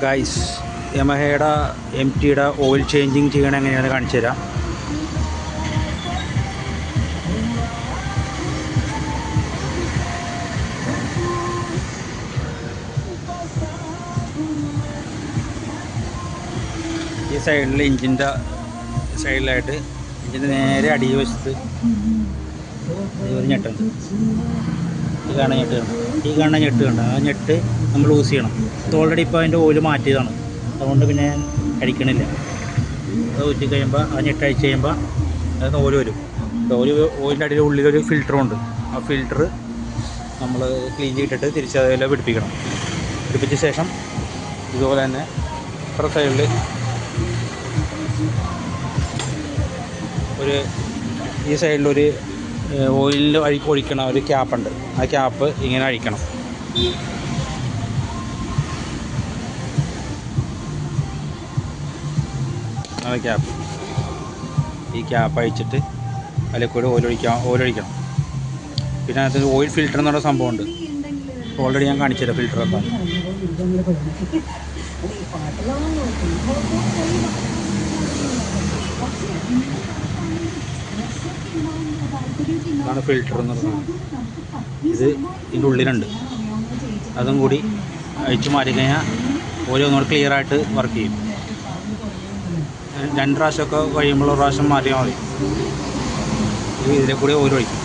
Guys, യമഹയുടെ MT-യുടെ oil changing ചെയ്യണം എങ്ങനെയാണെന്ന് കാണിച്ചു തരാം. ഈ സൈഡിൽ എഞ്ചിൻ്റെ സൈഡിലായിട്ട് എഞ്ചിൻ്റെ നേരെ അടിവശത്ത് ഒരു ഞെട്ടുണ്ട്. ഈ കാണുന്ന ഞെട്ട് കണ്ട ആ ഞെട്ട് നമ്മൾ യൂസ് ചെയ്യണം. ഇത് ഓൾറെഡി ഇപ്പോൾ അതിൻ്റെ ഓയിൽ മാറ്റിയതാണ്, അതുകൊണ്ട് പിന്നെ അടിക്കണില്ല. അത് ഊറ്റി കഴിയുമ്പോൾ ആ ഞെട്ട് അഴിച്ച് കഴിയുമ്പോൾ അതിന് ഓയിൽ വരും. ഓയിലിൻ്റെ അടിയിൽ ഉള്ളിലൊരു ഫിൽറ്ററുണ്ട്. ആ ഫിൽറ്റർ നമ്മൾ ക്ലീൻ ചെയ്തിട്ട് തിരിച്ചതേപോലെ പിടിപ്പിച്ച ശേഷം ഇതുപോലെ തന്നെ ഇപ്പുറ സൈഡിൽ ഈ സൈഡിലൊരു ഓയിലിൽ ഒഴിക്കണ ഒരു ക്യാപ്പുണ്ട്. ആ ക്യാപ്പ് ഇങ്ങനെ അഴിക്കണം. ആ ക്യാപ്പ് ഈ ക്യാപ്പ് അഴിച്ചിട്ട് അതിൽ കൂടെ ഓയിലൊഴിക്കണം. പിന്നെ അതിൽ ഓയിൽ ഫിൽറ്റർ എന്ന് പറഞ്ഞ സംഭവമുണ്ട്. ഓൾറെഡി ഞാൻ കാണിച്ചു തരാം ഫിൽറ്റർ എന്താണ്. ഇതാണ് ഫിൽറ്റർ എന്ന് പറയുന്നത്. ഇത് ഇതിൻ്റെ ഉള്ളിലുണ്ട്. അതും കൂടി അഴിച്ച് മാറ്റിക്കഴിഞ്ഞാൽ ഓയിൽ ഒന്നുകൂടി ക്ലിയറായിട്ട് വർക്ക് ചെയ്യും. 2 പ്രാവശ്യമൊക്കെ കഴിയുമ്പോൾ ഒരു പ്രാവശ്യം മാറ്റിയാൽ മതി. ഇതിലെ കൂടി ഓയിൽ ഒഴിക്കും.